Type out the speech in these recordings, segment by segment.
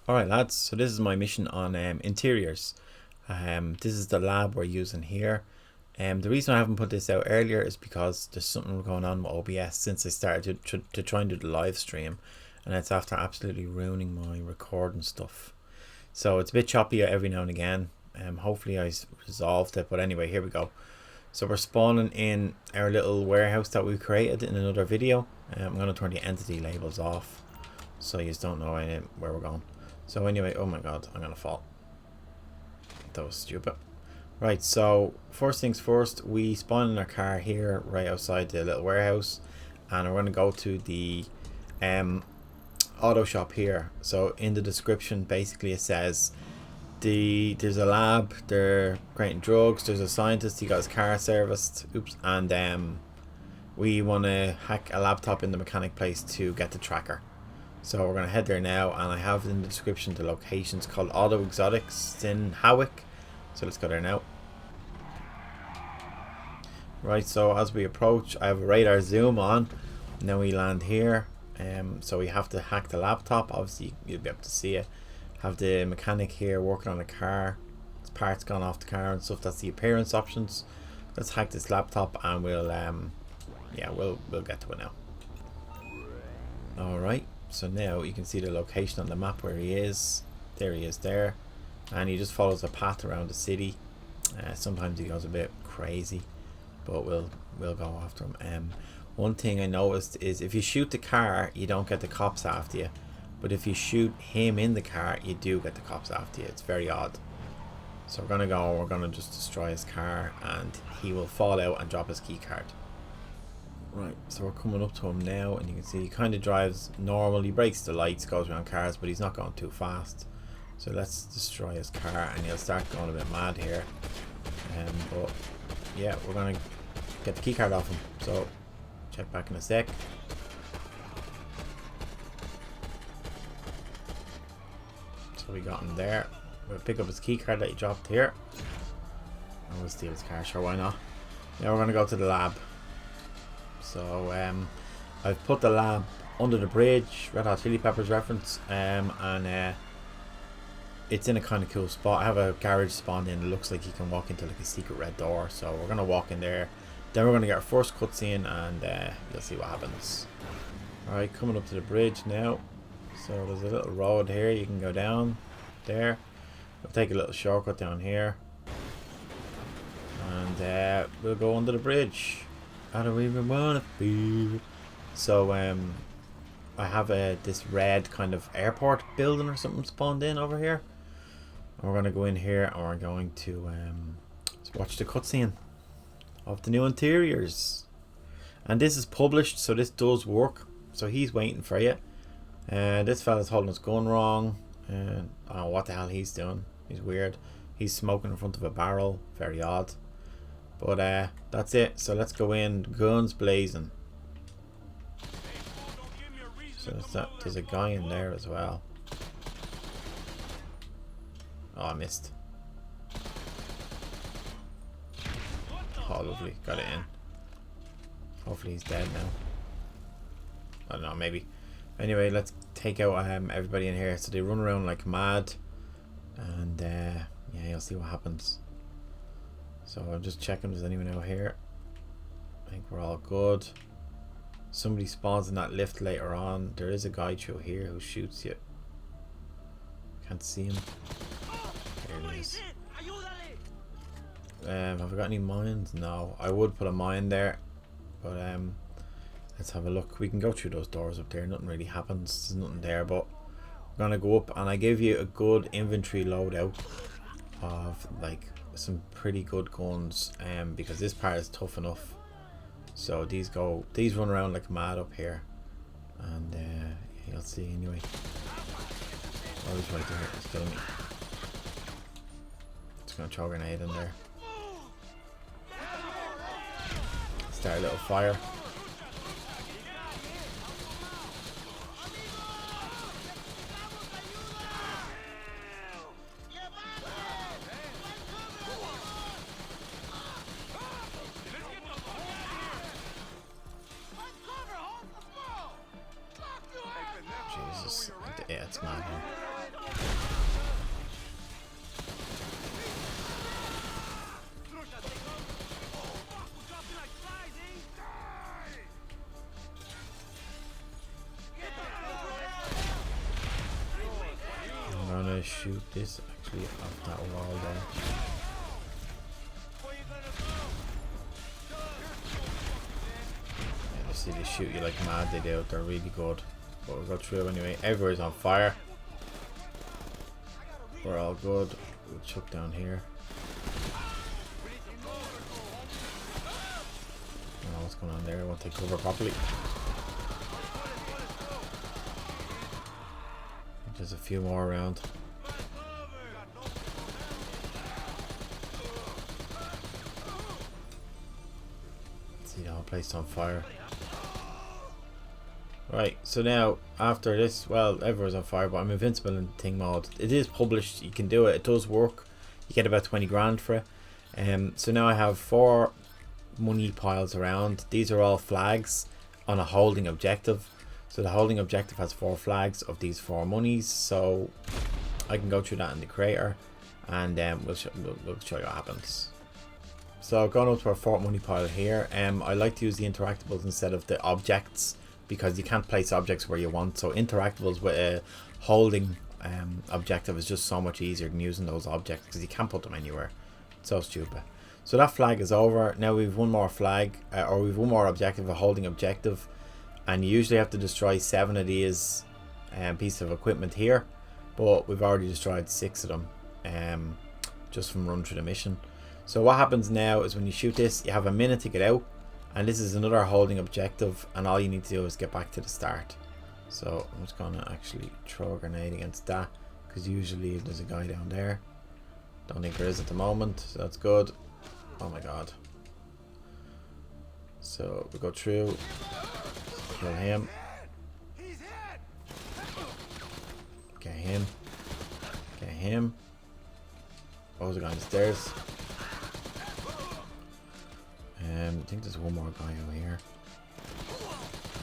Alright lads, so this is my mission on interiors. This is the lab we're using here. The reason I haven't put this out earlier is because there's something going on with OBS since I started to try and do the live stream, and it's after absolutely ruining my recording stuff. So it's a bit choppy every now and again. Hopefully I resolved it, but anyway, here we go. So we're spawning in our little warehouse that we created in another video. I'm going to turn the entity labels off so you don't know where we're going. So anyway, oh my god, I'm gonna fall. That was stupid. Right, so first things first, we spawn in our car here right outside the little warehouse, and we're gonna go to the auto shop here. So in the description basically it says there's a lab, they're creating drugs, there's a scientist, he got his car serviced, oops, and we want to hack a laptop in the mechanic place to get the tracker. So we're going to head there now, and I have in the description the locations called Auto Exotics in Hawick. So let's go there now. Right, so as we approach, I have a radar zoom on. Now we land here. So we have to hack the laptop. Obviously you'll be able to see it. Have the mechanic here working on the car. His parts gone off the car and stuff. That's the appearance options. Let's hack this laptop and we'll get to it now. Alright. So now you can see the location on the map where he is. There he is there. And he just follows a path around the city. Sometimes he goes a bit crazy, but we'll go after him. One thing I noticed is if you shoot the car, you don't get the cops after you. But if you shoot him in the car, you do get the cops after you. It's very odd. So we're going to just destroy his car, and he will fall out and drop his key card. Right, so we're coming up to him now, and you can see he kind of drives normal. He breaks the lights, goes around cars, but he's not going too fast. So let's destroy his car, and he'll start going a bit mad here. But yeah, we're going to get the key card off him. So check back in a sec. So we got him there. We'll pick up his key card that he dropped here, and we'll steal his car. Sure, why not? Now we're going to go to the lab. So I've put the lab under the bridge, Red Hot Chili Peppers reference, and it's in a kind of cool spot. I have a garage spawned in. It looks like you can walk into like a secret red door. So we're gonna walk in there. Then we're gonna get our first cutscene, and you'll see what happens. All right, coming up to the bridge now. So there's a little road here. You can go down there. We'll take a little shortcut down here, and we'll go under the bridge. I don't even wanna be. So I have this red kind of airport building or something spawned in over here. And we're gonna go in here, and we're going to watch the cutscene of the new interiors. And this is published, so this does work. So he's waiting for you. This fella's holding his gun wrong. I don't know what the hell he's doing. He's weird. He's smoking in front of a barrel. Very odd. But that's it. So let's go in. Guns blazing. So there's a guy in there as well. Oh, I missed. Oh, lovely. Got it in. Hopefully he's dead now. I don't know, maybe. Anyway, let's take out everybody in here. So they run around like mad. And yeah, you'll see what happens. So I'm just checking if there's anyone out here. I think we're all good. Somebody spawns in that lift later on. There is a guy through here who shoots you. Can't see him. There he is. Have I got any mines? No. I would put a mine there. But let's have a look. We can go through those doors up there. Nothing really happens. There's nothing there. But we're going to go up. And I gave you a good inventory loadout of like some pretty good guns. Because this part is tough enough. So these run around like mad up here, and you'll see anyway. Oh, he's right there. He's killing me. Just gonna throw a grenade in there. Start a little fire. Jesus, yeah, it's mad here. I'm gonna shoot this actually off that wall there. Yeah, you see they shoot you like mad, they do. They're really good. But we'll go through anyway. Everywhere's on fire. We're all good. We'll chuck down here. I don't know what's going on there. I won't take cover properly. There's a few more around. See the whole place on fire. Right, so now after this, well, everyone's on fire, but I'm invincible in thing mode. It is published, you can do it, it does work. You get about 20 grand for it. So now I have 4 money piles around. These are all flags on a holding objective. So the holding objective has 4 flags of these 4 monies. So I can go through that in the creator, and we'll show you what happens. So going up to our 4th money pile here, I like to use the interactables instead of the objects, because you can't place objects where you want. So interactables with a holding objective is just so much easier than using those objects, because you can't put them anywhere. It's so stupid. So that flag is over. Now we've one more flag, or we've one more objective, a holding objective, and you usually have to destroy 7 of these pieces of equipment here, but we've already destroyed 6 of them just from running through the mission. So what happens now is when you shoot this, you have a minute to get out, and this is another holding objective, and all you need to do is get back to the start. So I'm just gonna actually throw a grenade against that, because usually there's a guy down there. Don't think there is at the moment, so that's good. Oh my god. So we go through, kill him, get him, get him. Oh, there's a guy on the stairs. I think there's one more guy over here.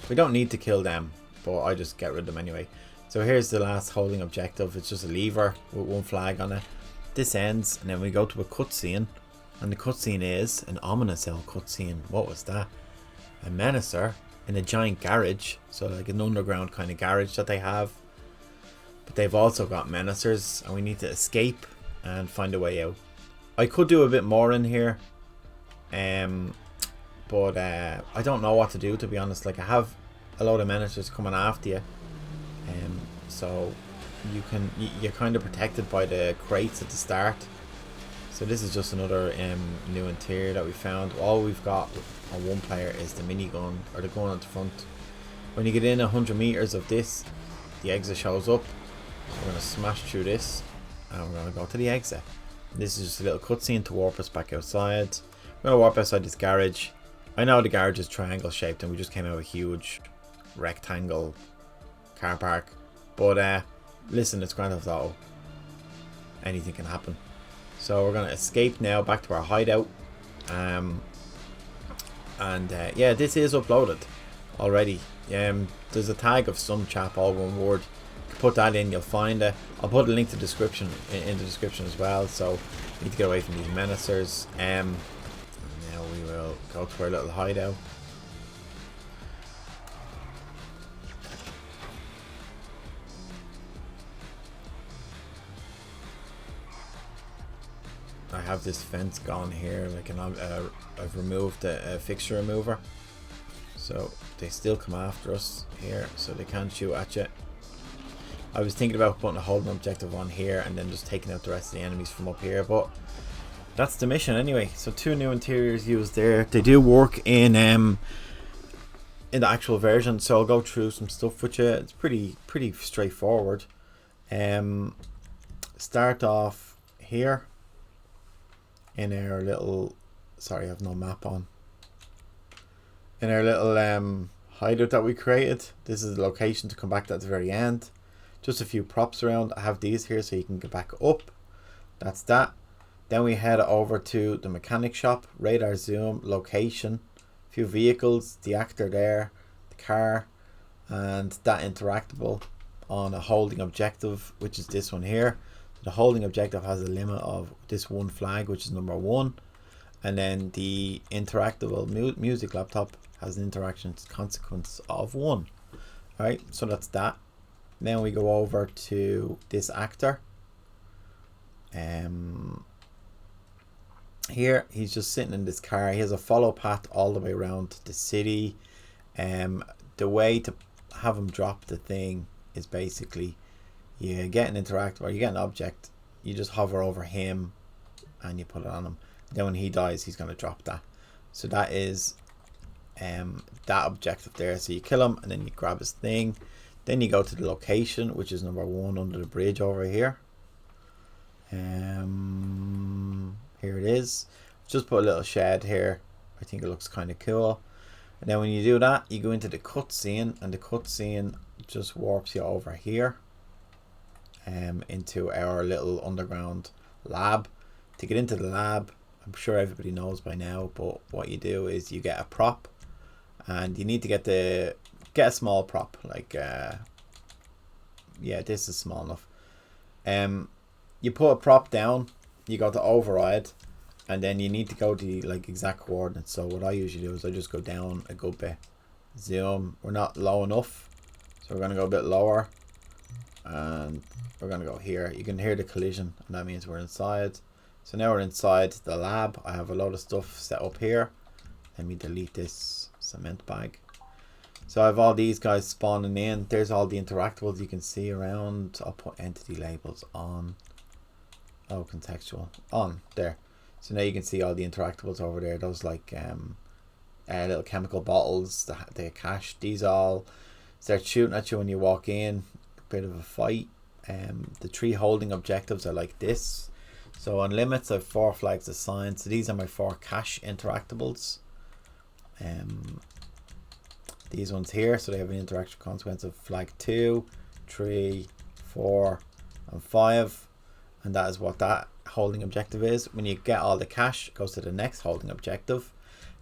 We don't need to kill them, but I just get rid of them anyway. So here's the last holding objective. It's just a lever with 1 flag on it. This ends, and then we go to a cutscene, and the cutscene is an ominous cutscene. What was that? A menacer in a giant garage, so like an underground kind of garage that they have. But they've also got menacers, and we need to escape and find a way out. I could do a bit more in here, but I don't know what to do, to be honest. Like, I have a load of menacers coming after you, so you're kind of protected by the crates at the start. So this is just another new interior that we found. All we've got on one player is the minigun, or the gun at the front. When you get in 100 meters of this, the exit shows up. We're going to smash through this, and we're going to go to the exit. This is just a little cutscene to warp us back outside. We're going to warp outside this garage. I know the garage is triangle shaped, and we just came out of a huge rectangle car park. But listen, it's Grand Theft Auto. Anything can happen. So we're going to escape now back to our hideout. Yeah, this is uploaded already. There's a tag of some chap, all one word. You can put that in, you'll find it. I'll put a link to the description in the description as well. So we need to get away from these menacers. And now we will go to our little hideout. I have this fence gone here, like I've removed a fixture remover, so they still come after us here, so they can't shoot at you. I was thinking about putting a holding objective on here and then just taking out the rest of the enemies from up here, but that's the mission anyway. So 2 new interiors used there. They do work in the actual version, so I'll go through some stuff with you. It's pretty straightforward. Start off here in our little, sorry, I have no map on, in our little hideout that we created. This is the location to come back to at the very end. Just a few props around. I have these here so you can get back up. That's that. Then we head over to the mechanic shop, radar zoom, location, a few vehicles, the actor there, the car, and that interactable. on a holding objective, which is this one here. The holding objective has a limit of this one flag, which is number 1, and then the interactable music laptop has an interaction consequence of 1. Alright, so that's that. Then we go over to this actor. Here he's just sitting in this car. He has a follow path all the way around the city. The way to have him drop the thing is basically you get an interactive, or you get an object, you just hover over him and you put it on him. Then when he dies, he's going to drop that. So that is that objective there. So you kill him and then you grab his thing. Then you go to the location, which is number 1 under the bridge over here. Here it is. Just put a little shed here. I think it looks kind of cool. And then when you do that, you go into the cutscene, and the cutscene just warps you over here into our little underground lab. To get into the lab, I'm sure everybody knows by now, but what you do is you get a prop, and you need to get a small prop, like yeah, this is small enough. You put a prop down, you go to override, and then you need to go to the like exact coordinates. So what I usually do is I just go down a good bit, zoom. We're not low enough, so we're going to go a bit lower, and we're going to go here. You can hear the collision, and that means we're inside. So now we're inside the lab. I have a load of stuff set up here. Let me delete this cement bag. So I have all these guys spawning in. There's all the interactables you can see around. I'll put entity labels on. Oh, contextual on there. So now you can see all the interactables over there. Those like little chemical bottles, the cash. These all start shooting at you when you walk in. A bit of a fight. The 3 holding objectives are like this. So on limits, I have 4 flags assigned. So these are my 4 cash interactables. These ones here, so they have an interaction consequence of flag 2, 3, 4, and 5, and that is what that holding objective is. When you get all the cash, it goes to the next holding objective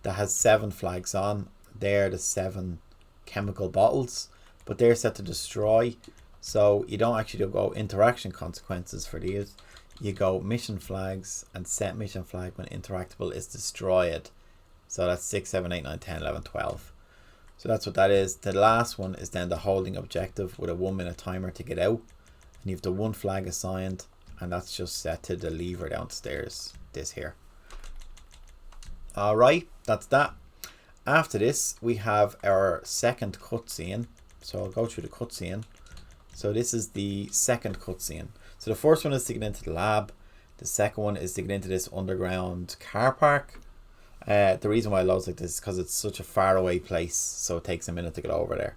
that has 7 flags on. They're the 7 chemical bottles, but they're set to destroy, so you don't actually go interaction consequences for these. You go mission flags and set mission flag when interactable is destroyed. So that's 6, 7, 8, 9, 10, 11, 12. So that's what that is. The last one is then the holding objective with a 1-minute timer to get out. And you have the 1 flag assigned, and that's just set to the lever downstairs, this here. Alright, that's that. After this, we have our second cutscene. So I'll go through the cutscene. So this is the second cutscene. So the first one is to get into the lab. The second one is to get into this underground car park. The reason why I load like this is because it's such a far away place, so it takes a minute to get over there.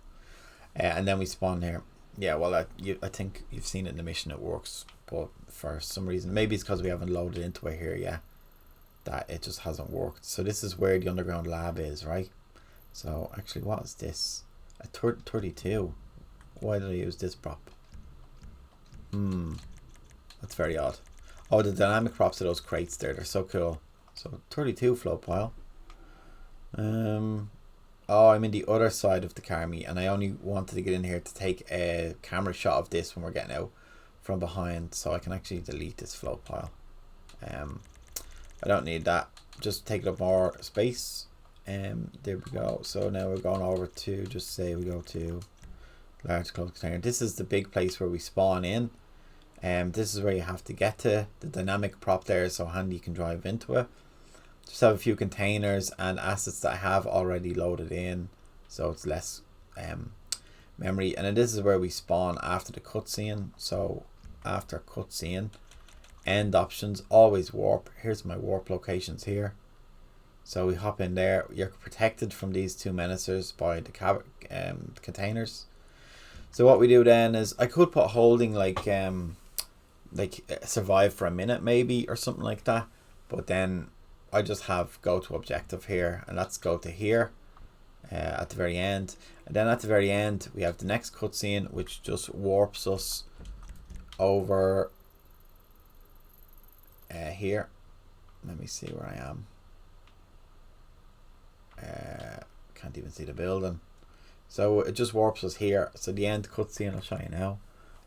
And then we spawn here. Yeah, well, I think you've seen it in the mission, it works, but for some reason, maybe it's because we haven't loaded into it here yet, that it just hasn't worked. So this is where the underground lab is, right? So actually, what is this? A 32. Why did I use this prop? That's very odd. Oh, the dynamic props of those crates there, they're so cool. So 32 float pile. Oh, I'm in the other side of the car meet, and I only wanted to get in here to take a camera shot of this when we're getting out from behind, so I can actually delete this float pile. I don't need that. Just take up more space. There we go. So now we're going over to, just say we go to large closed container. This is the big place where we spawn in. This is where you have to get to. The dynamic prop there is so handy, you can drive into it. Just have a few containers and assets that I have already loaded in, so it's less memory. And then this is where we spawn after the cutscene. So after cutscene, end options, always warp. Here's my warp locations here. So we hop in there. You're protected from these 2 menacers by the containers. So what we do then is, I could put holding like survive for a minute maybe or something like that, but then I just have go to objective here, and let's go to here at the very end. And then at the very end we have the next cutscene, which just warps us over here. Let me see where I am. Can't even see the building. So it just warps us here. So the end cutscene I'll show you now,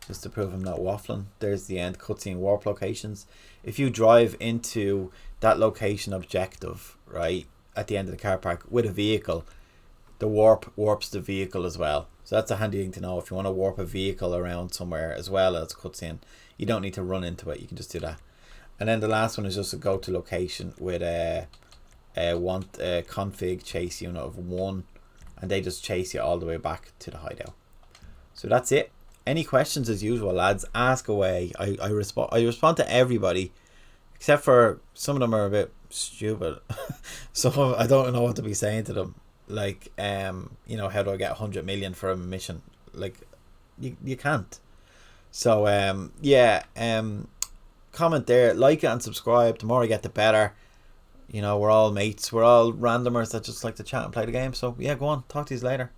just to prove I'm not waffling. There's the end cutscene warp locations. If you drive into that location objective, right, at the end of the car park with a vehicle, the warp warps the vehicle as well. So that's a handy thing to know. If you want to warp a vehicle around somewhere as well as cutscene, you don't need to run into it. You can just do that. And then the last one is just a go to location with a config chase unit of 1, and they just chase you all the way back to the hideout. So that's it. Any questions as usual, lads, ask away. I respond to everybody, except for some of them are a bit stupid. So I don't know what to be saying to them. Like, you know, how do I get 100 million for a mission? Like, you can't. So yeah, comment there, like it and subscribe. The more I get, the better. You know, we're all mates. We're all randomers that just like to chat and play the game. So yeah, go on. Talk to you later.